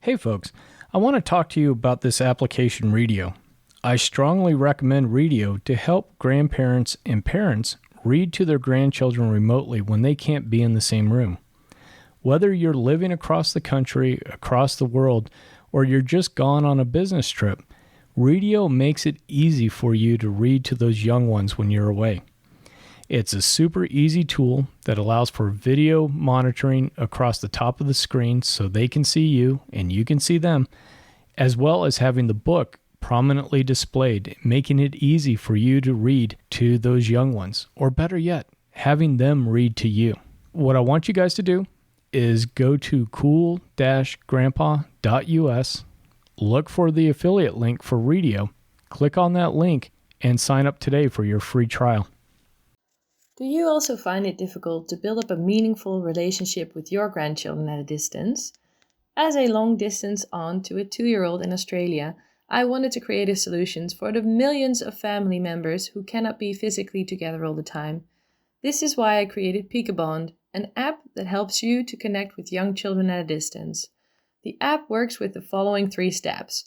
Hey folks, I want to talk to you about this application Readio. I strongly recommend Readio to help grandparents and parents read to their grandchildren remotely when they can't be in the same room. Whether you're living across the country, across the world, or you're just gone on a business trip, Readio makes it easy for you to read to those young ones when you're away. It's a super easy tool that allows for video monitoring across the top of the screen so they can see you and you can see them, as well as having the book prominently displayed, making it easy for you to read to those young ones, or better yet, having them read to you. What I want you guys to do is go to cool-grandpa.us, look for the affiliate link for Readio, click on that link, and sign up today for your free trial. Do you also find it difficult to build up a meaningful relationship with your grandchildren at a distance? As a long-distance aunt to a 2-year-old in Australia, I wanted to create solutions for the millions of family members who cannot be physically together all the time. This is why I created Peekabond, an app that helps you to connect with young children at a distance. The app works with the following 3 steps.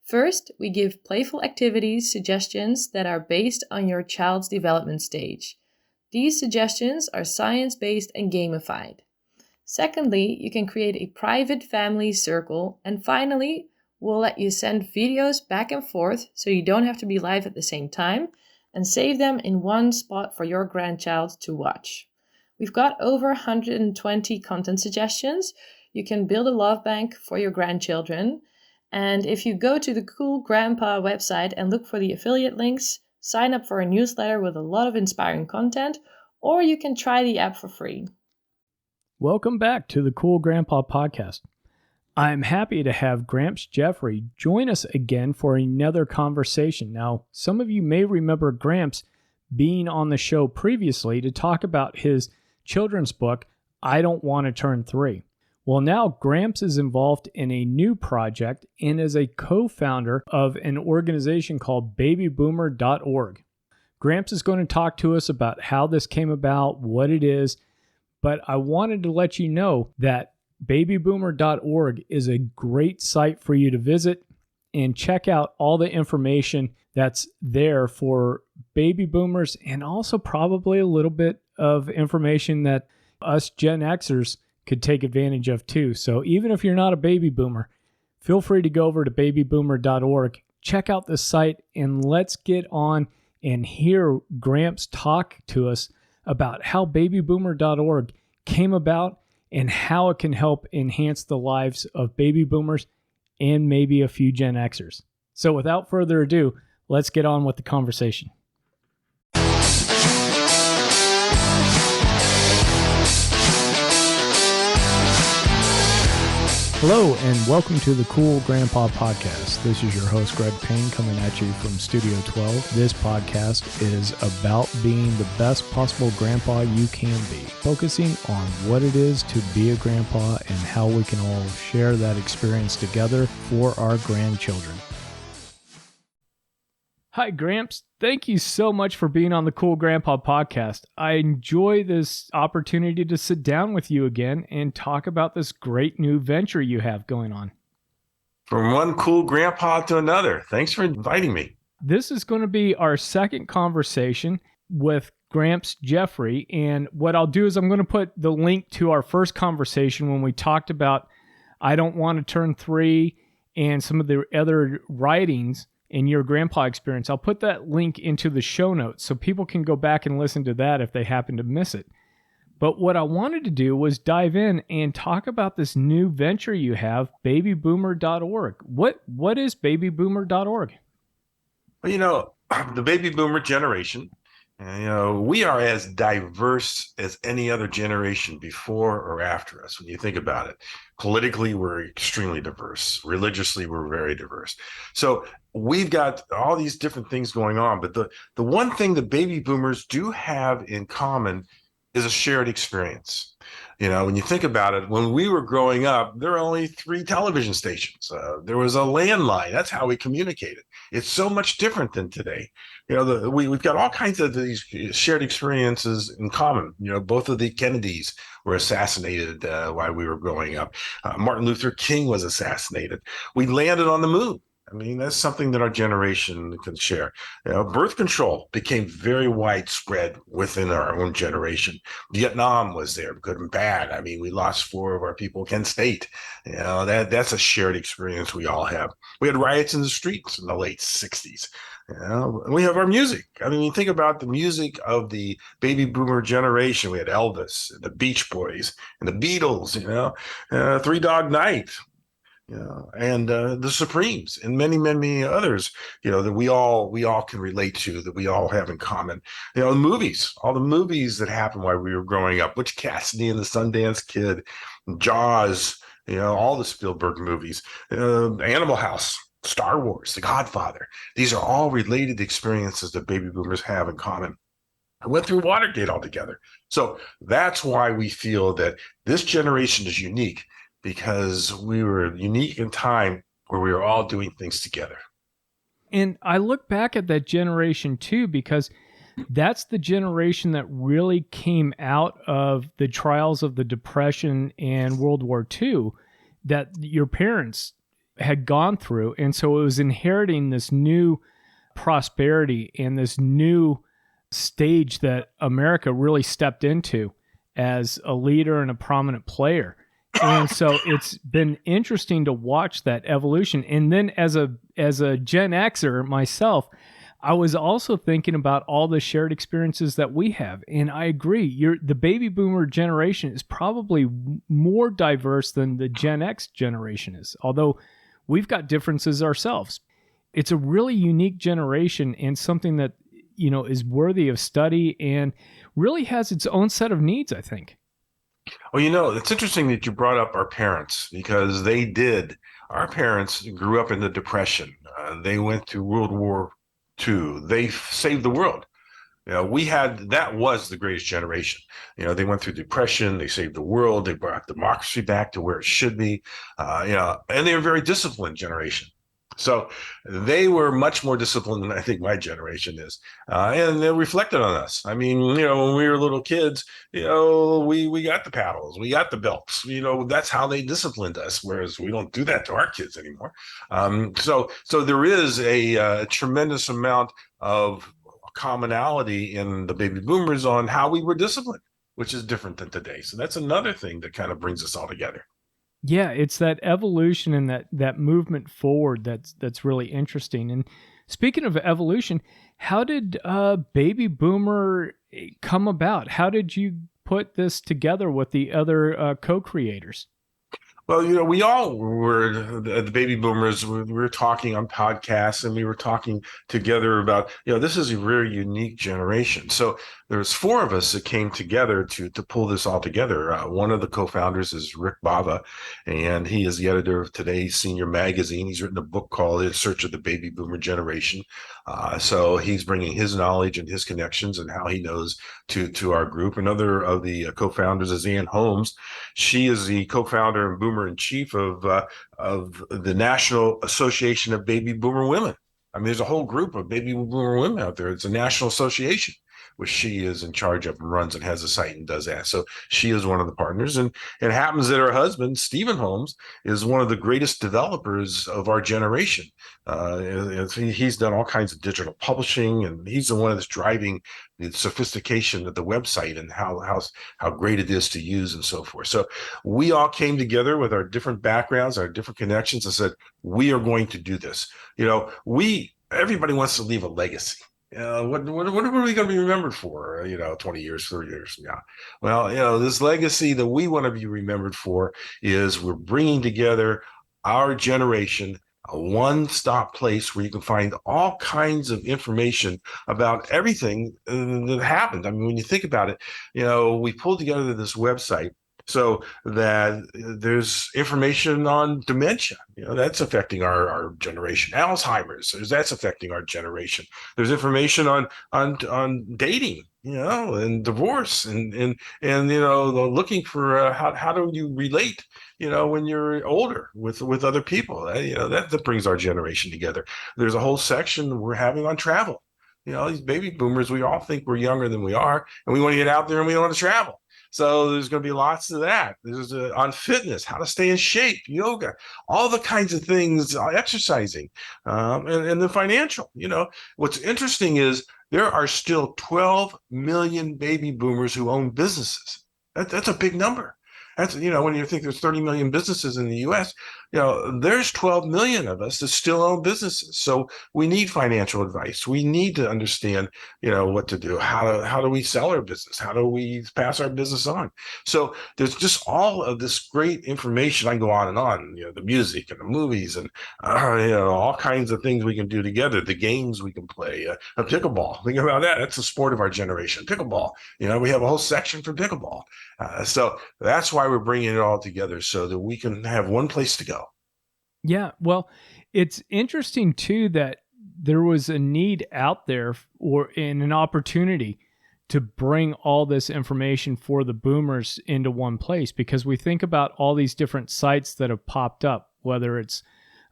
First, we give playful activities suggestions that are based on your child's development stage. These suggestions are science-based and gamified. Secondly, you can create a private family circle. And finally, we'll let you send videos back and forth so you don't have to be live at the same time, and save them in one spot for your grandchild to watch. We've got over 120 content suggestions. You can build a love bank for your grandchildren. And if you go to the Cool Grandpa website and look for the affiliate links, sign up for a newsletter with a lot of inspiring content, or you can try the app for free. Welcome back to the Cool Grandpa podcast. I'm happy to have Gramps Jeffrey join us again for another conversation. Now, some of you may remember Gramps being on the show previously to talk about his children's book, I Don't Want to Turn 3. Well, now Gramps is involved in a new project and is a co-founder of an organization called babyboomer.org. Gramps is going to talk to us about how this came about, what it is, but I wanted to let you know that babyboomer.org is a great site for you to visit and check out all the information that's there for baby boomers, and also probably a little bit of information that us Gen Xers could take advantage of too. So even if you're not a baby boomer, feel free to go over to babyboomer.org, check out the site, and let's get on and hear Gramps talk to us about how babyboomer.org came about and how it can help enhance the lives of baby boomers and maybe a few Gen Xers. So without further ado, let's get on with the conversation. Hello, and welcome to the Cool Grandpa Podcast. This is your host, Greg Payne, coming at you from Studio 12. This podcast is about being the best possible grandpa you can be, focusing on what it is to be a grandpa and how we can all share that experience together for our grandchildren. Hi, Gramps. Thank you so much for being on the Cool Grandpa Podcast. I enjoy this opportunity to sit down with you again and talk about this great new venture you have going on. From one cool grandpa to another. Thanks for inviting me. This is going to be our second conversation with Gramps Jeffrey. And what I'll do is I'm going to put the link to our first conversation when we talked about I Don't Want to Turn 3 and some of the other writings in your grandpa experience. I'll put that link into the show notes so people can go back and listen to that if they happen to miss it. But what I wanted to do was dive in and talk about this new venture you have, babyboomer.org. What is babyboomer.org? Well, the baby boomer generation, we are as diverse as any other generation before or after us when you think about it. Politically, we're extremely diverse. Religiously, we're very diverse. So we've got all these different things going on. But the one thing the baby boomers do have in common is a shared experience. When you think about it, when we were growing up, there were only 3 television stations. There was a landline. That's how we communicated. It's so much different than today. We've got all kinds of these shared experiences in common. Both of the Kennedys were assassinated while we were growing up. Martin Luther King was assassinated. We landed on the moon. I mean, that's something that our generation can share. Birth control became very widespread within our own generation. Vietnam was there, good and bad. I mean, we lost 4 of our people. Kent State, that's a shared experience we all have. We had riots in the streets in the late '60s. We have our music. I mean, you think about the music of the baby boomer generation. We had Elvis, the Beach Boys, and the Beatles. Three Dog Night, and the Supremes, and many, many others, that we all can relate to, that we all have in common. The movies, all the movies that happened while we were growing up, Butch Cassidy and the Sundance Kid, Jaws, all the Spielberg movies, Animal House, Star Wars, The Godfather. These are all related experiences that baby boomers have in common. I went through Watergate altogether. So that's why we feel that this generation is unique, because we were unique in time where we were all doing things together. And I look back at that generation too, because that's the generation that really came out of the trials of the Depression and World War II that your parents had gone through. And so it was inheriting this new prosperity and this new stage that America really stepped into as a leader and a prominent player. And so it's been interesting to watch that evolution. And then as a Gen Xer myself, I was also thinking about all the shared experiences that we have. And I agree, the baby boomer generation is probably more diverse than the Gen X generation is, although we've got differences ourselves. It's a really unique generation and something that, is worthy of study and really has its own set of needs, I think. Well, it's interesting that you brought up our parents, because our parents grew up in the Depression. They went through World War II. They saved the world. That was the greatest generation. They went through depression. They saved the world. They brought democracy back to where it should be. And they were a very disciplined generation. So they were much more disciplined than I think my generation is. And they reflected on us. I mean, when we were little kids, we got the paddles, we got the belts, that's how they disciplined us, whereas we don't do that to our kids anymore. So there is a tremendous amount of commonality in the baby boomers on how we were disciplined, which is different than today. So that's another thing that kind of brings us all together. Yeah, it's that evolution and that movement forward that's really interesting. And speaking of evolution, how did Baby Boomer come about? How did you put this together with the other co-creators? Well, we all were the baby boomers. We were talking on podcasts, and we were talking together about, this is a very unique generation. So there's 4 of us that came together to pull this all together. One of the co-founders is Rick Bava, and he is the editor of today's Senior Magazine. He's written a book called In Search of the Baby Boomer Generation. So he's bringing his knowledge and his connections and how he knows to our group. Another of the co-founders is Ann Holmes. She is the co-founder and boomer in chief of the National Association of Baby Boomer Women. I mean, there's a whole group of baby boomer women out there. It's a national association, which she is in charge of and runs and has a site and does that. So she is one of the partners. And it happens that her husband, Stephen Holmes, is one of the greatest developers of our generation. He's done all kinds of digital publishing, and he's the one that's driving the sophistication of the website and how great it is to use and so forth. So we all came together with our different backgrounds, our different connections, and said, we are going to do this. Everybody wants to leave a legacy. What are we going to be remembered for, 20 years, 30 years from now? Well, this legacy that we want to be remembered for is we're bringing together our generation, a one-stop place where you can find all kinds of information about everything that happened. I mean, when you think about it, we pulled together this website so that there's information on dementia, that's affecting our generation. Alzheimer's, that's affecting our generation. There's information on dating, and divorce and looking for how do you relate, when you're older with other people. That brings our generation together. There's a whole section we're having on travel. These baby boomers, we all think we're younger than we are, and we want to get out there and we want to travel. So there's going to be lots of that. There's on fitness, how to stay in shape, yoga, all the kinds of things, exercising, and the financial. What's interesting is there are still 12 million baby boomers who own businesses. That's a big number. That's, when you think there's 30 million businesses in the US, there's 12 million of us that still own businesses. So we need financial advice. We need to understand, what to do. How do we sell our business? How do we pass our business on? So there's just all of this great information. I can go on, the music and the movies and, all kinds of things we can do together, the games we can play, a pickleball. Think about that. That's the sport of our generation, pickleball. We have a whole section for pickleball. So that's why we're bringing it all together so that we can have one place to go. Yeah, well, it's interesting too that there was a need out there or in an opportunity to bring all this information for the boomers into one place, because we think about all these different sites that have popped up, whether it's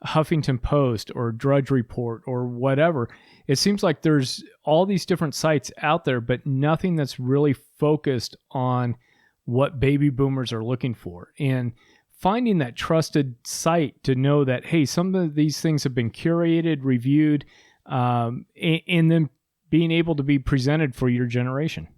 Huffington Post or Drudge Report or whatever. It seems like there's all these different sites out there, but nothing that's really focused on what baby boomers are looking for. And finding that trusted site to know that, hey, some of these things have been curated, reviewed, and then being able to be presented for your generation.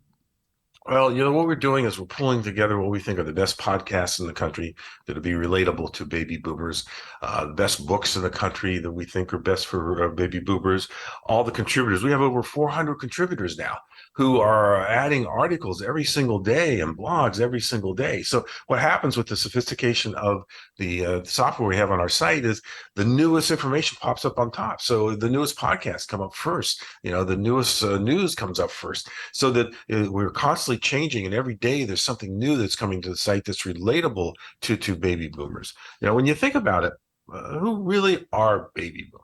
Well, what we're doing is we're pulling together what we think are the best podcasts in the country that'll be relatable to baby boomers, the best books in the country that we think are best for baby boomers, all the contributors. We have over 400 contributors now who are adding articles every single day and blogs every single day. So what happens with the sophistication of the software we have on our site is the newest information pops up on top. So the newest podcasts come up first. The newest news comes up first, so that we're constantly changing, and every day there's something new that's coming to the site that's relatable to baby boomers. When you think about it, who really are baby boomers?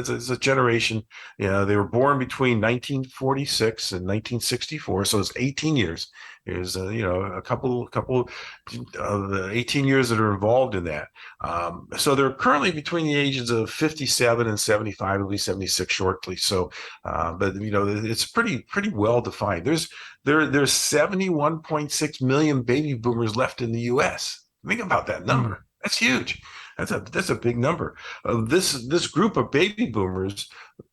It's a generation. They were born between 1946 and 1964, so it's 18 years. There's a couple of the 18 years that are involved in that. So they're currently between the ages of 57 and 75, it'll be 76 shortly. So, but it's pretty well defined. There's 71.6 million baby boomers left in the U.S. Think about that number. That's huge. That's a big number. This group of baby boomers,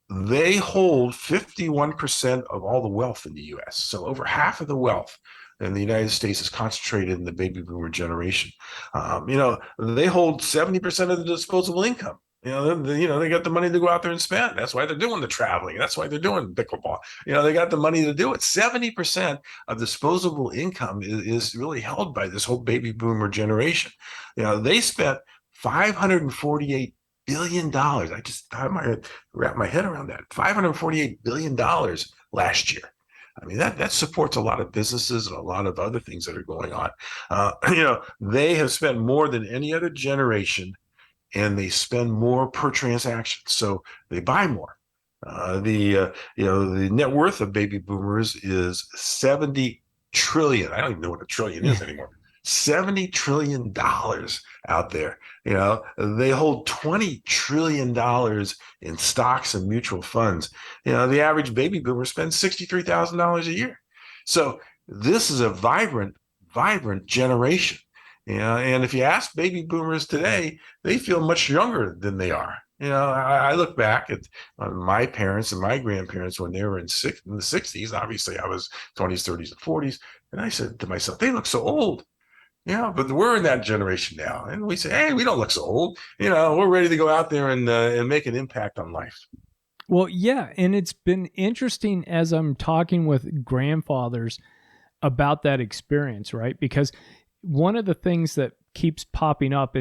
they hold 51% of all the wealth in the U.S. So over half of the wealth in the United States is concentrated in the baby boomer generation. They hold 70% of the disposable income. They got the money to go out there and spend. That's why they're doing the traveling. That's why they're doing pickleball. They got the money to do it. 70% of disposable income is really held by this whole baby boomer generation. They spent $548 billion. I just wrap my head around that. $548 billion last year. I mean, that supports a lot of businesses and a lot of other things that are going on. They have spent more than any other generation, and they spend more per transaction. So they buy more. The net worth of baby boomers is 70 trillion. I don't even know what a trillion is anymore. $70 trillion out there. They hold $20 trillion in stocks and mutual funds. The average baby boomer spends $63,000 a year. So this is a vibrant generation. And if you ask baby boomers today, they feel much younger than they are. I look back at my parents and my grandparents when they were in the 60s. Obviously, I was 20s, 30s, and 40s. And I said to myself, they look so old. But we're in that generation now. And we say, hey, we don't look so old. We're ready to go out there and make an impact on life. Well, yeah. And it's been interesting as I'm talking with grandfathers about that experience, right? Because one of the things that keeps popping up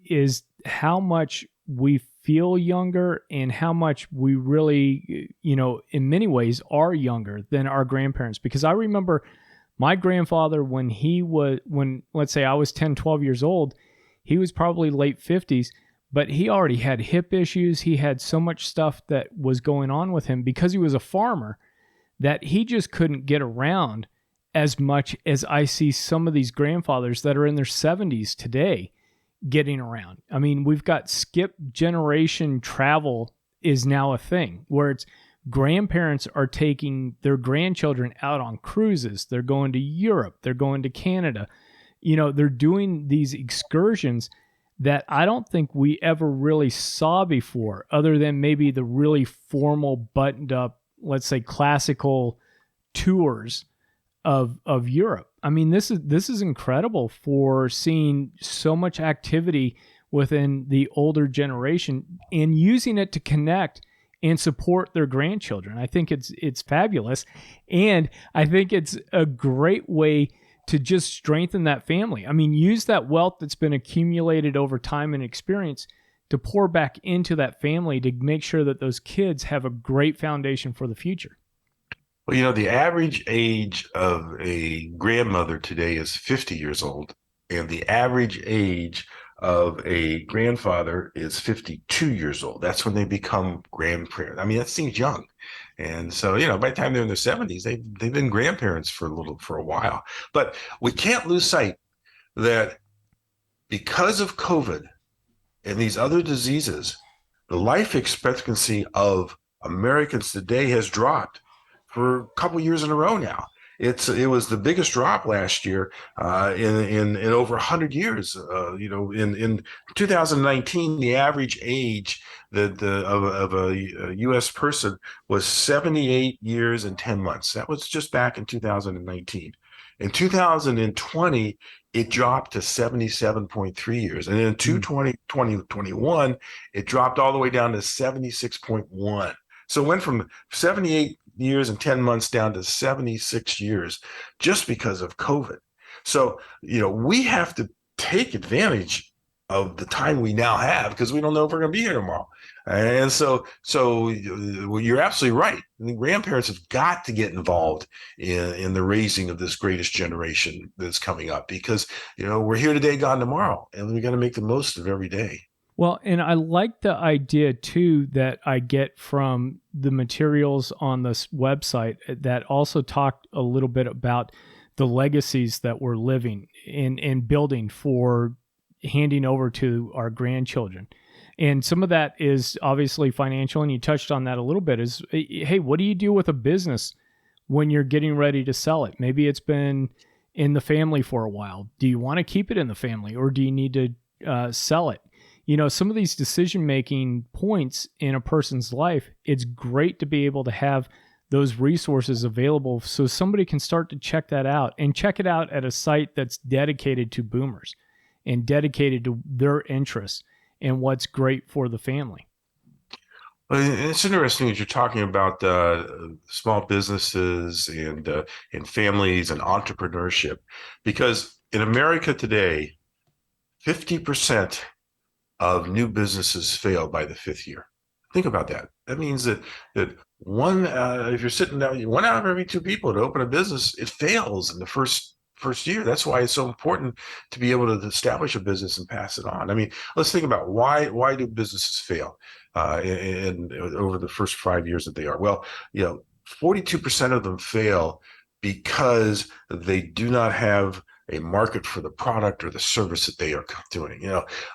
is how much we feel younger and how much we really, in many ways are younger than our grandparents. Because I remember my grandfather, when let's say I was 10, 12 years old, he was probably late 50s, but he already had hip issues. He had so much stuff that was going on with him because he was a farmer that he just couldn't get around as much as I see some of these grandfathers that are in their 70s today getting around. I mean, we've got skip generation travel is now a thing where it's grandparents are taking their grandchildren out on cruises. They're going to Europe. They're going to Canada. They're doing these excursions that I don't think we ever really saw before, other than maybe the really formal, buttoned up, let's say classical tours of Europe. I mean, this is incredible for seeing so much activity within the older generation and using it to connect and support their grandchildren. I think it's fabulous, and I think it's a great way to just strengthen that family. I mean, use that wealth that's been accumulated over time and experience to pour back into that family to make sure that those kids have a great foundation for the future. Well, the average age of a grandmother today is 50 years old, and the average age of a grandfather is 52 years old. That's when they become grandparents. I mean, that seems young. And so, by the time they're in their 70s, they've been grandparents for a while. But we can't lose sight that because of COVID and these other diseases, the life expectancy of Americans today has dropped for a couple years in a row now. It was the biggest drop last year in over 100 years. In 2019, the average age of a U.S. person was 78 years and 10 months. That was just back in 2019. In 2020, it dropped to 77.3 years. And in 2021, it dropped all the way down to 76.1. So it went from 78 years and 10 months down to 76 years just because of COVID. So, we have to take advantage of the time we now have because we don't know if we're going to be here tomorrow. And so you're absolutely right. The grandparents have got to get involved in the raising of this greatest generation that's coming up because, we're here today, gone tomorrow, and we got to make the most of every day. Well, and I like the idea too that I get from the materials on this website that also talked a little bit about the legacies that we're living in building for handing over to our grandchildren. And some of that is obviously financial, and you touched on that a little bit, is, hey, what do you do with a business when you're getting ready to sell it? Maybe it's been in the family for a while. Do you want to keep it in the family, or do you need to sell it? Some of these decision-making points in a person's life, it's great to be able to have those resources available so somebody can start to check that out and check it out at a site that's dedicated to boomers and dedicated to their interests and what's great for the family. Well, it's interesting that you're talking about small businesses and families and entrepreneurship, because in America today, 50% of new businesses fail by the fifth year. Think about that. That means that one, if you're sitting down, 1 out of every 2 people to open a business, it fails in the first year. That's why it's so important to be able to establish a business and pass it on. I mean, let's think about why do businesses fail in over the first 5 years that they are? Well, 42% of them fail because they do not have a market for the product or the service that they are doing.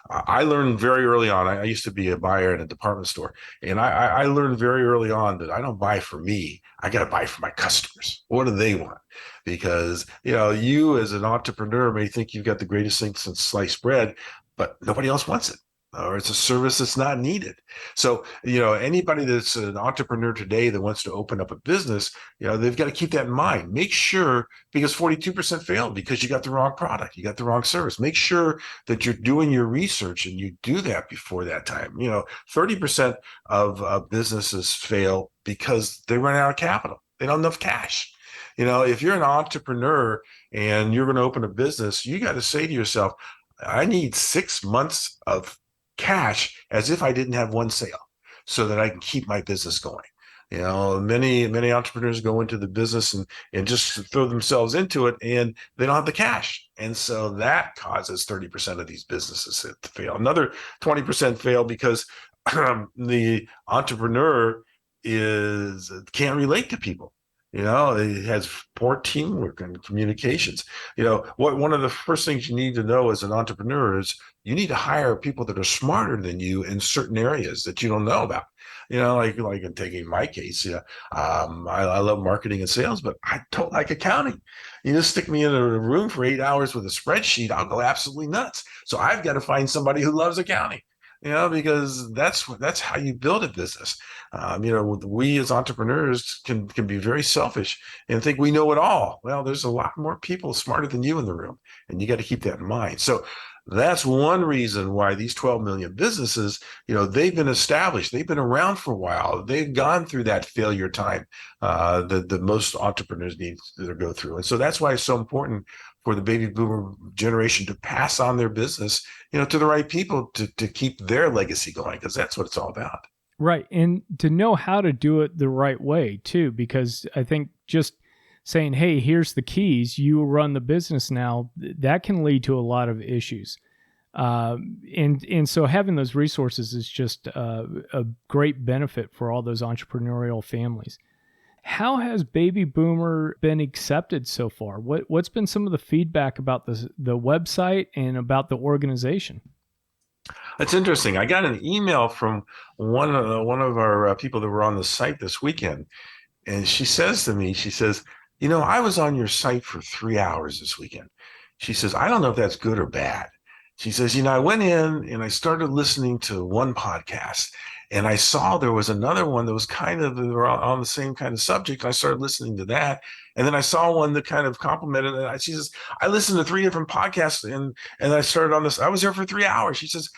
I learned very early on, I used to be a buyer in a department store, and I learned very early on that I don't buy for me. I got to buy for my customers. What do they want? Because, you as an entrepreneur may think you've got the greatest thing since sliced bread, but nobody else wants it, or it's a service that's not needed. So, anybody that's an entrepreneur today that wants to open up a business, they've got to keep that in mind. Make sure, because 42% failed because you got the wrong product, you got the wrong service. Make sure that you're doing your research and you do that before that time. 30% of businesses fail because they run out of capital. They don't have enough cash. If you're an entrepreneur and you're going to open a business, you got to say to yourself, I need 6 months of cash as if I didn't have one sale so that I can keep my business going. Many entrepreneurs go into the business and just throw themselves into it, and they don't have the cash. And so that causes 30% of these businesses to fail. Another 20% fail because the entrepreneur can't relate to people. It has poor teamwork and communications. One of the first things you need to know as an entrepreneur is you need to hire people that are smarter than you in certain areas that you don't know about. Like in taking my case, I love marketing and sales, but I don't like accounting. You just stick me in a room for 8 hours with a spreadsheet, I'll go absolutely nuts. So I've got to find somebody who loves accounting. Because that's how you build a business. We as entrepreneurs can be very selfish and think we know it all. Well, there's a lot more people smarter than you in the room, and you got to keep that in mind. So that's one reason why these 12 million businesses, they've been established, they've been around for a while, they've gone through that failure time that most entrepreneurs need to go through, and so that's why it's so important for the baby boomer generation to pass on their business, to the right people to keep their legacy going, because that's what it's all about. Right. And to know how to do it the right way too, because I think just saying, hey, here's the keys, you run the business now, that can lead to a lot of issues. And so having those resources is just a great benefit for all those entrepreneurial families. How has Baby Boomer been accepted so far? What's been some of the feedback about the website and about the organization? It's interesting. I got an email from one of our people that were on the site this weekend, and she says to me, she says, I was on your site for 3 hours this weekend. She says, I don't know if that's good or bad. She says, I went in and I started listening to one podcast, and I saw there was another one that was kind of on the same kind of subject. I started listening to that. And then I saw one that kind of complimented it. She says, I listened to 3 different podcasts and I started on this. I was there for 3 hours. She says,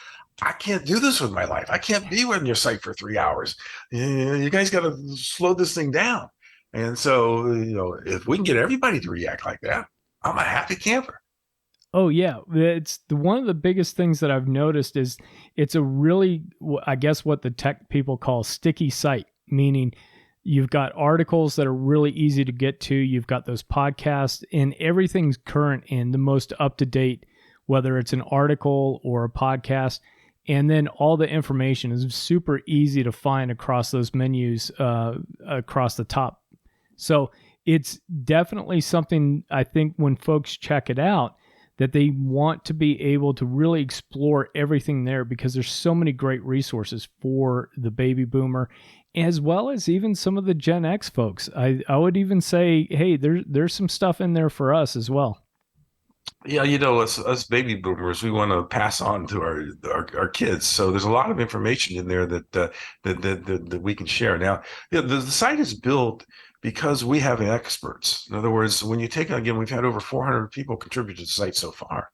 I can't do this with my life. I can't be on your site for 3 hours. You guys got to slow this thing down. And so, if we can get everybody to react like that, I'm a happy camper. Oh yeah, it's one of the biggest things that I've noticed is it's a really, I guess what the tech people call sticky site, meaning you've got articles that are really easy to get to, you've got those podcasts, and everything's current and the most up to date, whether it's an article or a podcast. And then all the information is super easy to find across those menus across the top. So it's definitely something I think when folks check it out, that they want to be able to really explore everything there, because there's so many great resources for the baby boomer, as well as even some of the Gen X folks. I would even say, hey, there's some stuff in there for us as well. Yeah, us baby boomers, we want to pass on to our kids. So there's a lot of information in there that we can share. Now, the site is built because we have experts. In other words, when you take, again, we've had over 400 people contribute to the site so far,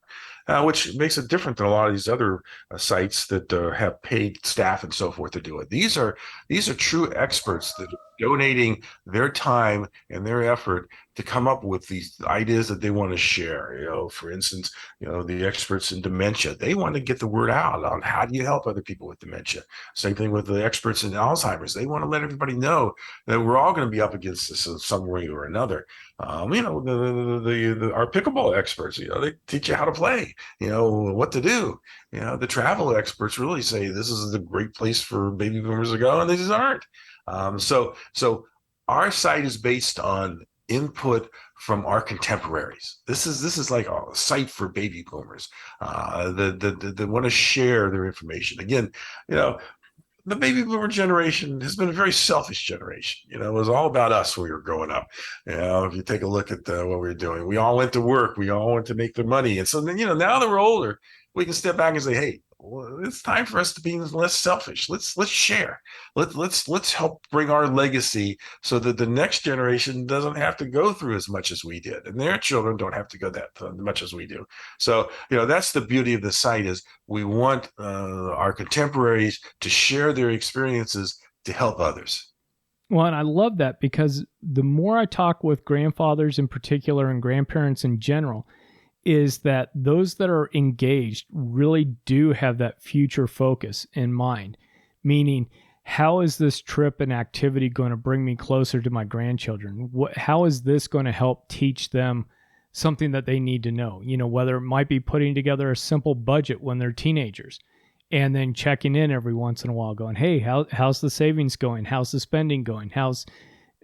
which makes it different than a lot of these other sites that have paid staff and so forth to do it. These are true experts that are donating their time and their effort to come up with these ideas that they want to share. For instance, the experts in dementia, they want to get the word out on how do you help other people with dementia. Same thing with the experts in Alzheimer's. They want to let everybody know that we're all going to be up against this in some way or another. Our pickleball experts, they teach you how to play, what to do. The travel experts really say this is a great place for baby boomers to go, and these aren't. So our site is based on input from our contemporaries. This is like a site for baby boomers that want to share their information. Again, the baby boomer generation has been a very selfish generation. It was all about us when we were growing up. If you take a look at what we were doing, we all went to work, we all went to make the money. And so then, now that we're older, we can step back and say, hey, well, it's time for us to be less selfish. Let's share. Let's help bring our legacy so that the next generation doesn't have to go through as much as we did, and their children don't have to go that much as we do. So that's the beauty of the site, is we want our contemporaries to share their experiences to help others. Well, and I love that, because the more I talk with grandfathers in particular and grandparents in general, is that those that are engaged really do have that future focus in mind, meaning how is this trip and activity going to bring me closer to my grandchildren? How is this going to help teach them something that they need to know? Whether it might be putting together a simple budget when they're teenagers and then checking in every once in a while going, hey, how's the savings going? How's the spending going? How's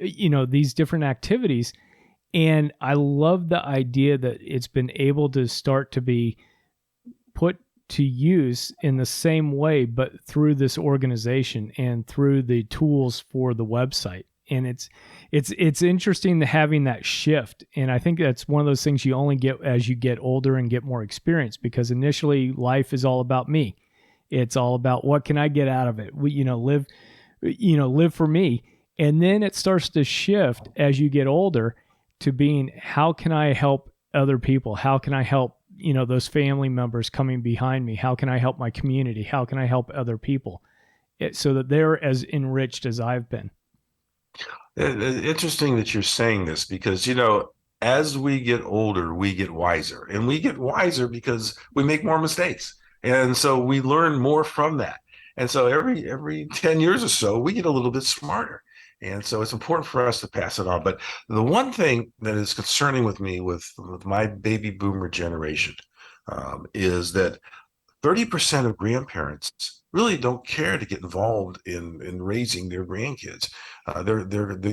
these different activities. And I love the idea that it's been able to start to be put to use in the same way, but through this organization and through the tools for the website. And it's interesting to having that shift. And I think that's one of those things you only get as you get older and get more experience, because initially life is all about me. It's all about what can I get out of it? Live for me. And then it starts to shift as you get older to being, how can I help other people? How can I help, those family members coming behind me? How can I help my community? How can I help other people so that they're as enriched as I've been? Interesting that you're saying this, because, as we get older, we get wiser, and we get wiser because we make more mistakes. And so we learn more from that. And so every 10 years or so, we get a little bit smarter. And so it's important for us to pass it on. But the one thing that is concerning with me with my baby boomer generation is that 30% of grandparents really don't care to get involved in raising their grandkids.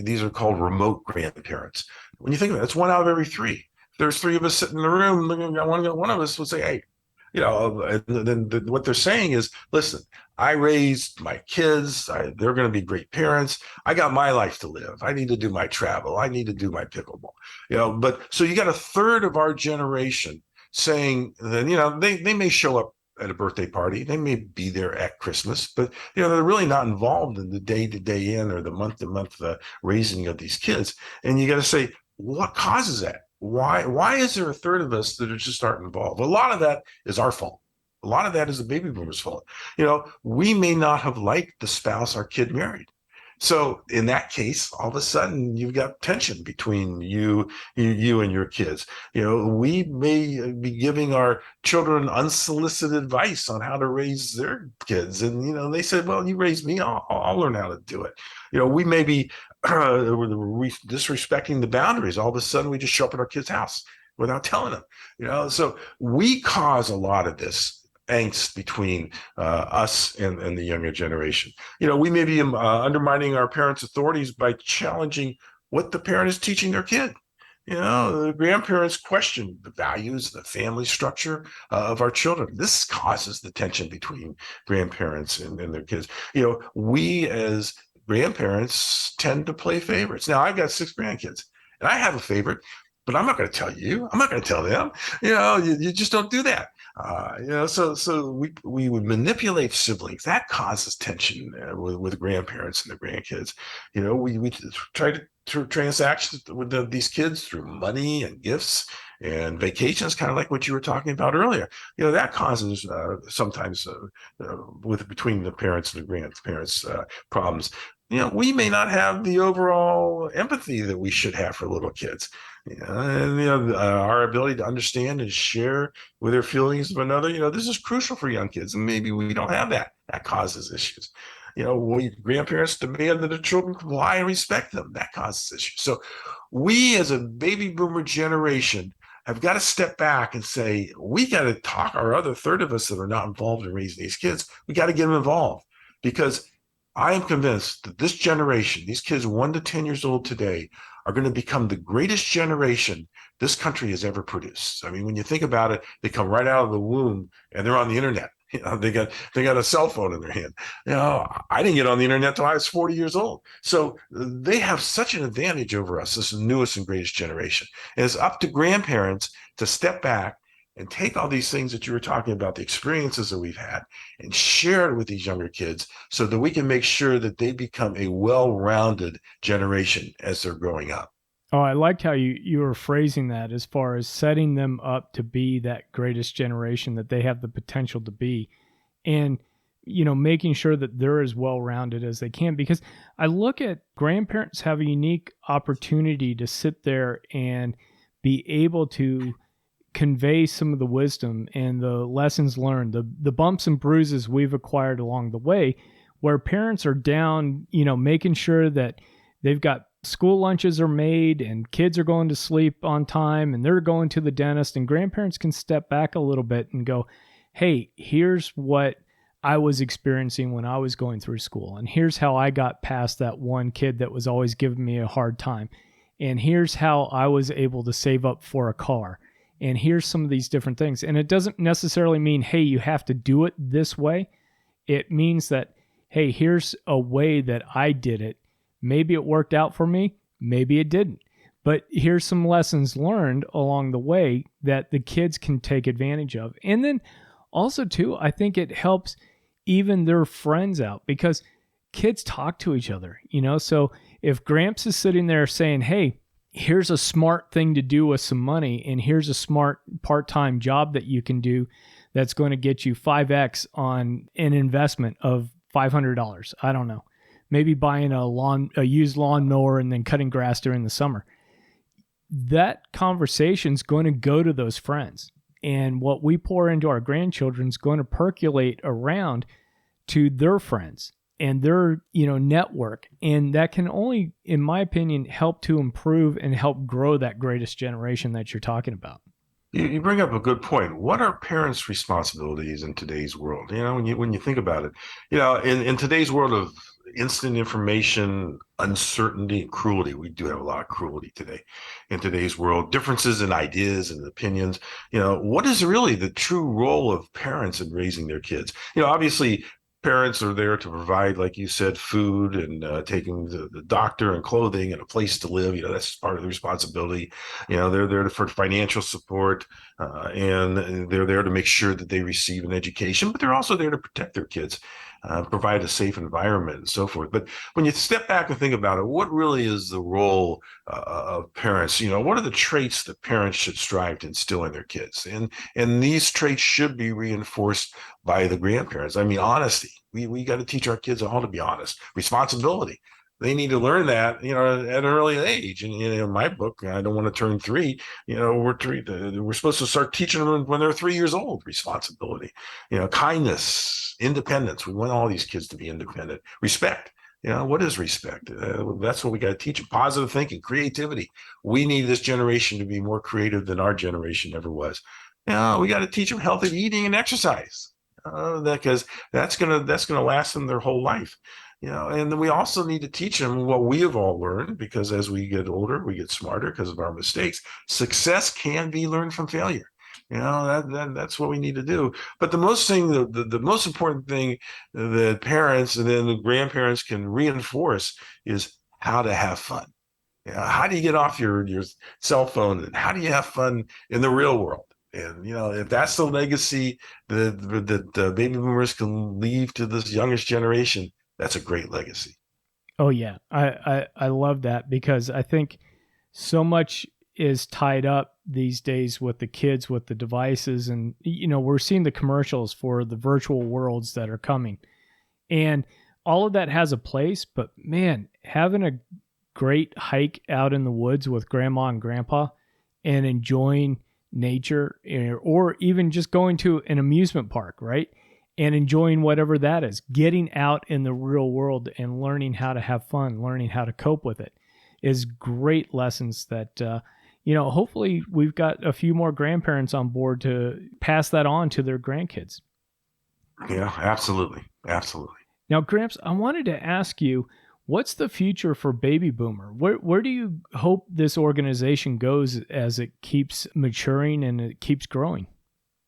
These are called remote grandparents. When you think about it, it's 1 out of every 3. If there's 3 of us sitting in the room, one of us would say, hey, and then what they're saying is, listen, I raised my kids. They're going to be great parents. I got my life to live. I need to do my travel. I need to do my pickleball. But so you got a third of our generation saying that, they may show up at a birthday party. They may be there at Christmas, but they're really not involved in the day-to-day in or the month-to-month raising of these kids. And you got to say, what causes that? Why is there a third of us that are just aren't involved? A lot of that is our fault. A lot of that is the baby boomers' fault. We may not have liked the spouse our kid married. So in that case, all of a sudden you've got tension between you and your kids. We may be giving our children unsolicited advice on how to raise their kids, and they said, "Well, you raised me. I'll learn how to do it." We may be disrespecting the boundaries. All of a sudden, we just show up at our kid's house without telling them. So we cause a lot of this angst between us and the younger generation. We may be undermining our parents' authorities by challenging what the parent is teaching their kid. The grandparents question the values, the family structure of our children. This causes the tension between grandparents and their kids. We as grandparents tend to play favorites. Now, I've got 6 grandkids, and I have a favorite, but I'm not going to tell you. I'm not going to tell them. You just don't do that. So we would manipulate siblings. That causes tension with grandparents and the grandkids. We try to transact with these kids through money and gifts and vacations, kind of like what you were talking about earlier. That causes sometimes between the parents and the grandparents problems. We may not have the overall empathy that we should have for little kids. Our ability to understand and share with their feelings of another, this is crucial for young kids. And maybe we don't have that. That causes issues. Grandparents demand that the children comply and respect them. That causes issues. So we as a baby boomer generation have got to step back and say, we got to talk our other third of us that are not involved in raising these kids. We got to get them involved, because I am convinced that this generation, these kids 1 to 10 years old today, are going to become the greatest generation this country has ever produced. I mean, when you think about it, they come right out of the womb and they're on the internet. They got a cell phone in their hand. I didn't get on the internet until I was 40 years old. So they have such an advantage over us, this newest and greatest generation. And it's up to grandparents to step back and take all these things that you were talking about, the experiences that we've had, and share it with these younger kids so that we can make sure that they become a well-rounded generation as they're growing up. Oh, I liked how you were phrasing that, as far as setting them up to be that greatest generation that they have the potential to be, and making sure that they're as well-rounded as they can. Because I look at grandparents have a unique opportunity to sit there and be able to convey some of the wisdom and the lessons learned, the bumps and bruises we've acquired along the way, where parents are down, making sure that they've got school lunches are made and kids are going to sleep on time and they're going to the dentist, and grandparents can step back a little bit and go, hey, here's what I was experiencing when I was going through school. And here's how I got past that one kid that was always giving me a hard time. And here's how I was able to save up for a car. And here's some of these different things. And it doesn't necessarily mean, hey, you have to do it this way. It means that, hey, here's a way that I did it. Maybe it worked out for me. Maybe it didn't. But here's some lessons learned along the way that the kids can take advantage of. And then also, too, I think it helps even their friends out because kids talk to each other, So if Gramps is sitting there saying, hey, here's a smart thing to do with some money, and here's a smart part-time job that you can do that's going to get you 5X on an investment of $500. I don't know. Maybe buying a used lawnmower and then cutting grass during the summer. That conversation's going to go to those friends. And what we pour into our grandchildren is going to percolate around to their friends and their, network. And that can only, in my opinion, help to improve and help grow that greatest generation that you're talking about. You bring up a good point. What are parents' responsibilities in today's world? When you think about it, in today's world of instant information, uncertainty, and cruelty, we do have a lot of cruelty today in today's world, differences in ideas and opinions. What is really the true role of parents in raising their kids? Obviously, parents are there to provide, like you said, food and taking the doctor and clothing and a place to live. That's part of the responsibility. They're there for financial support and they're there to make sure that they receive an education, but they're also there to protect their kids, provide a safe environment and so forth. But when you step back and think about it, what really is the role of parents? What are the traits that parents should strive to instill in their kids? And these traits should be reinforced by the grandparents. I mean, honesty. We got to teach our kids all to be honest. Responsibility. They need to learn that, at an early age. And in my book, I don't want to turn 3. We're supposed to start teaching them when they're 3 years old. Responsibility, kindness, independence. We want all these kids to be independent. Respect. What is respect? That's what we got to teach them. Positive thinking, creativity. We need this generation to be more creative than our generation ever was. We got to teach them healthy eating and exercise. Because that's gonna last them their whole life. And then we also need to teach them what we have all learned, because as we get older, we get smarter because of our mistakes. Success can be learned from failure. That's what we need to do. But the most important thing that parents and then the grandparents can reinforce is how to have fun. How do you get off your cell phone, and how do you have fun in the real world? And, if that's the legacy that the baby boomers can leave to this youngest generation, that's a great legacy. Oh, yeah. I love that, because I think so much is tied up these days with the kids, with the devices. And, we're seeing the commercials for the virtual worlds that are coming. And all of that has a place. But, man, having a great hike out in the woods with grandma and grandpa and enjoying nature, or even just going to an amusement park, right? And enjoying whatever that is, getting out in the real world and learning how to have fun, learning how to cope with it is great lessons that, hopefully we've got a few more grandparents on board to pass that on to their grandkids. Yeah, absolutely. Absolutely. Now, Gramps, I wanted to ask you, what's the future for Baby Boomer? Where do you hope this organization goes as it keeps maturing and it keeps growing?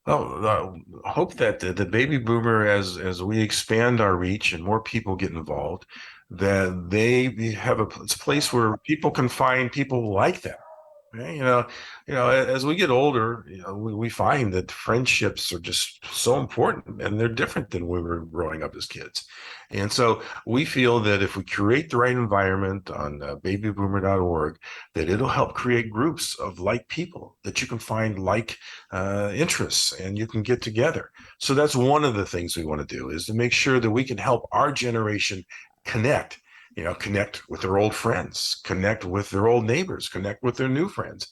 Hope that the Baby Boomer, as we expand our reach and more people get involved, that they have a place where people can find people like them. Okay? As we get older, we find that friendships are just so important, and they're different than we were growing up as kids. And so we feel that if we create the right environment on babyboomer.org, that it'll help create groups of like people that you can find like interests, and you can get together. So that's one of the things we want to do, is to make sure that we can help our generation connect with their old friends, connect with their old neighbors, connect with their new friends,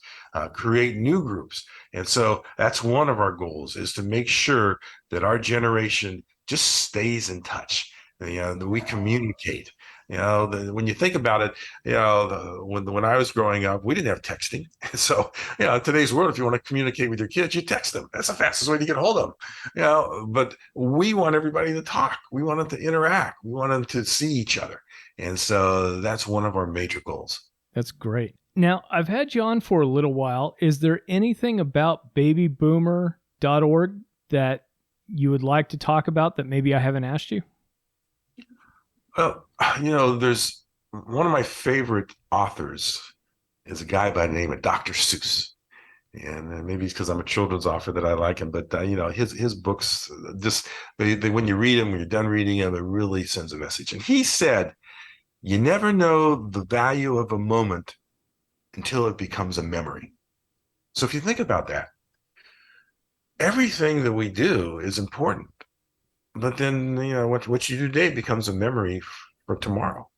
create new groups. And so that's one of our goals, is to make sure that our generation just stays in touch, that we communicate, When you think about it, when I was growing up, we didn't have texting. So, in today's world, if you want to communicate with your kids, you text them. That's the fastest way to get hold of them. But we want everybody to talk. We want them to interact. We want them to see each other. And so that's one of our major goals. That's great. Now, I've had you on for a little while. Is there anything about babyboomer.org that you would like to talk about that maybe I haven't asked you? Well, there's one of my favorite authors is a guy by the name of Dr. Seuss. And maybe it's because I'm a children's author that I like him, but his books just they when you read them, when you're done reading them, it really sends a message. And he said, "You never know the value of a moment until it becomes a memory." So if you think about that, everything that we do is important, but then what you do today becomes a memory for tomorrow.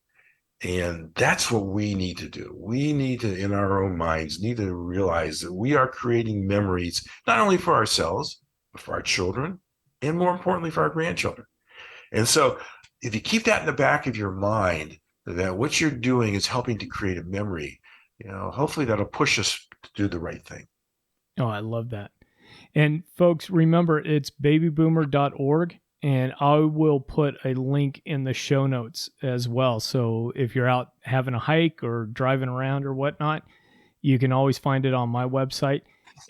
And that's what we need to do. We need to, in our own minds, need to realize that we are creating memories, not only for ourselves, but for our children, and more importantly, for our grandchildren. And so if you keep that in the back of your mind, that what you're doing is helping to create a memory, hopefully that'll push us to do the right thing. Oh, I love that. And folks, remember, it's babyboomer.org. And I will put a link in the show notes as well. So if you're out having a hike or driving around or whatnot, you can always find it on my website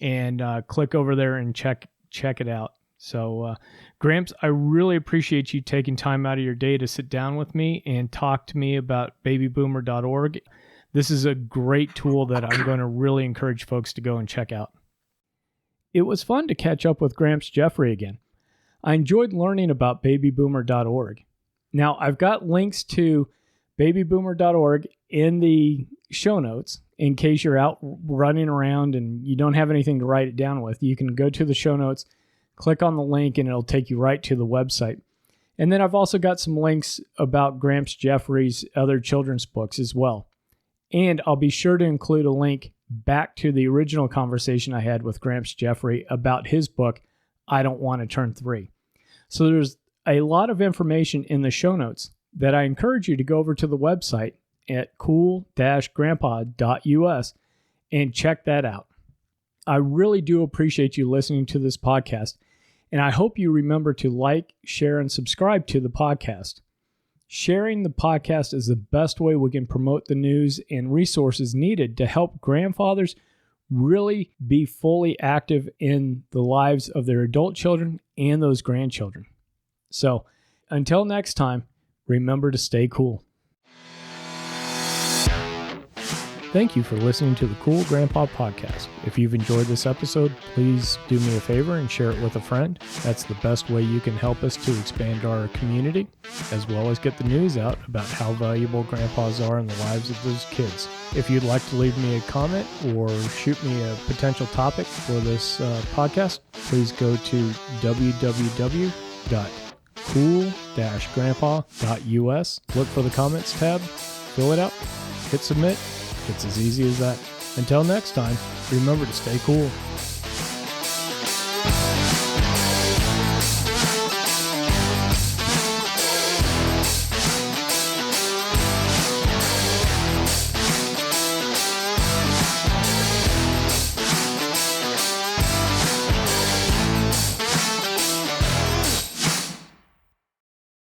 and click over there and check it out. So Gramps, I really appreciate you taking time out of your day to sit down with me and talk to me about babyboomer.org. This is a great tool that I'm going to really encourage folks to go and check out. It was fun to catch up with Gramps Jeffrey again. I enjoyed learning about babyboomer.org. Now, I've got links to babyboomer.org in the show notes in case you're out running around and you don't have anything to write it down with. You can go to the show notes, click on the link, and it'll take you right to the website. And then I've also got some links about Gramps Jeffrey's other children's books as well. And I'll be sure to include a link back to the original conversation I had with Gramps Jeffrey about his book, I Don't Want to Turn 3. So there's a lot of information in the show notes that I encourage you to go over to the website at cool-grandpa.us and check that out. I really do appreciate you listening to this podcast, and I hope you remember to like, share, and subscribe to the podcast. Sharing the podcast is the best way we can promote the news and resources needed to help grandfathers really be fully active in the lives of their adult children and those grandchildren. So until next time, remember to stay cool. Thank you for listening to the Cool Grandpa Podcast. If you've enjoyed this episode, please do me a favor and share it with a friend. That's the best way you can help us to expand our community, as well as get the news out about how valuable grandpas are in the lives of those kids. If you'd like to leave me a comment or shoot me a potential topic for this podcast, please go to www.cool-grandpa.us. Look for the comments tab, fill it out, hit submit. It's as easy as that. Until next time, remember to stay cool.